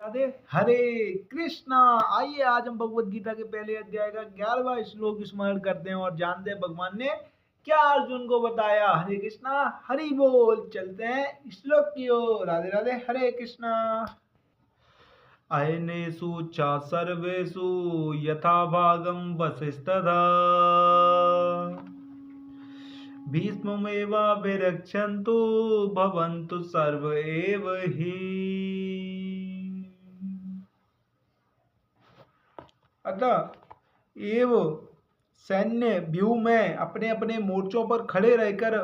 राधे हरे कृष्णा। आइए आज हम भगवत गीता के पहले अध्याय का 11वां श्लोक स्मरण करते हैं और जानते हैं भगवान ने क्या अर्जुन को बताया। हरे कृष्णा हरि बोल। चलते हैं श्लोक की ओर। राधे राधे हरे कृष्णा। अयनेषु च सर्वेषु यथा भागं वसिष्ठतः भीष्ममेवाभिरक्षन्तु भवन्तु सर्व एव हि। अतः एव सैन्य व्यूह में अपने अपने मोर्चों पर खड़े रहकर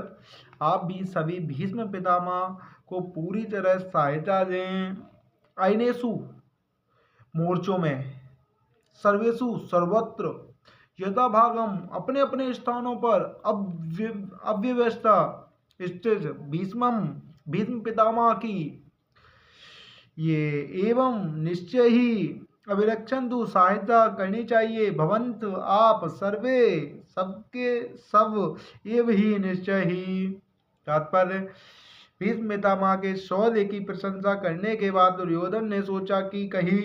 आप भी सभी भीष्म पितामह को पूरी तरह सहायता दें। आइनेसु मोर्चों में, सर्वेसु सर्वत्र, यथा भागम अपने अपने स्थानों पर अव्यवस्था स्थित भीष्म पितामह की ये एवं निश्चय ही अभिरक्षन्तु सहायता करनी चाहिए। भवंत आप सर्वे सबके सब एव ही निश्चय ही। तात्पर्य भीष्म पितामह के शौर्य की प्रशंसा करने के बाद दुर्योधन ने सोचा कि कहीं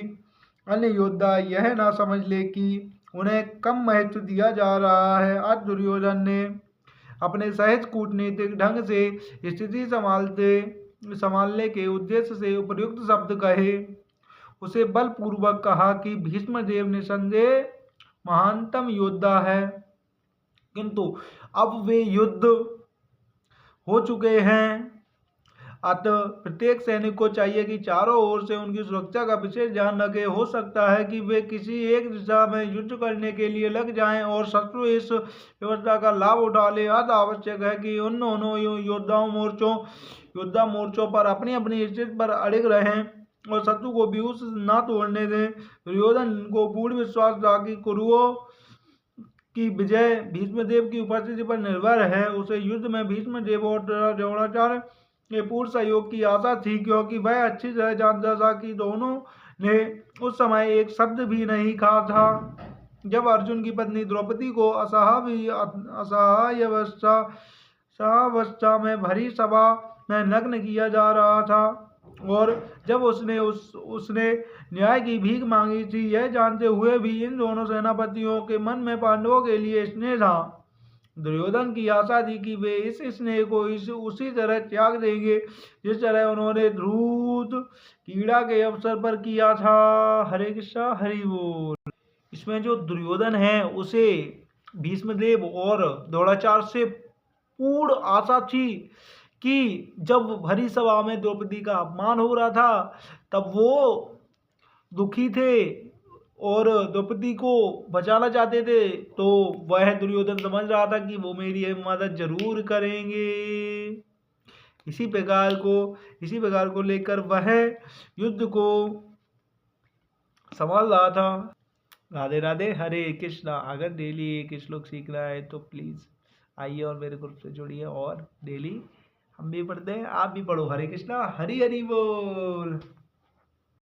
अन्य योद्धा यह ना समझ ले कि उन्हें कम महत्व दिया जा रहा है। आज दुर्योधन ने अपने सहज कूटनीतिक ढंग से स्थिति संभालने के उद्देश्य से उपयुक्त शब्द कहे। उसे बलपूर्वक कहा कि भीष्मदेव निसंदेह महानतम योद्धा है, किंतु अब वे युद्ध हो चुके हैं। अतः प्रत्येक सैनिक को चाहिए कि चारों ओर से उनकी सुरक्षा का विशेष ध्यान रखे। हो सकता है कि वे किसी एक दिशा में युद्ध करने के लिए लग जाएं और शत्रु इस व्यवस्था का लाभ उठा ले। अतः आवश्यक है कि उन दोनों योद्धा मोर्चों पर अपनी अपनी स्थिति पर अड़िग रहें और शत्रु को व्यूह न तोड़ने दें। दुर्योधन को पूर्ण विश्वास था कि कुरुओं की विजय भीष्मदेव की उपस्थिति पर निर्भर है। उसे युद्ध में भीष्मदेव और द्रोणाचार्य के पूर्ण सहयोग की आशा थी, क्योंकि वह अच्छी तरह जानता था कि दोनों ने उस समय एक शब्द भी नहीं कहा था जब अर्जुन की पत्नी द्रौपदी को असहायावस्था में भरी सभा में नग्न किया जा रहा था और जब उसने न्याय की भीख मांगी थी। यह जानते हुए भी इन दोनों सेनापतियों के मन में पांडवों के लिए स्नेह था। दुर्योधन की आशा थी कि वे इस स्नेह को उसी तरह त्याग देंगे जिस तरह उन्होंने धूर्त कीड़ा के अवसर पर किया था। हरे कृष्णा हरि बोल। इसमें जो दुर्योधन है उसे भीष्मदेव और द्रोणाचार्य से पूर्ण आशा थी कि जब भरी सभा में द्रौपदी का अपमान हो रहा था तब वो दुखी थे और द्रौपदी को बचाना चाहते थे, तो वह दुर्योधन समझ रहा था कि वो मेरी मदद जरूर करेंगे। इसी प्रकार को लेकर वह युद्ध को संभाल रहा था। राधे राधे हरे कृष्णा। अगर डेली एक श्लोक सीखना है तो प्लीज़ आइए और मेरे ग्रुप से जुड़िए और डेली हम भी पढ़ते हैं, आप भी पढ़ो। हरे कृष्णा हरि हरि बोल।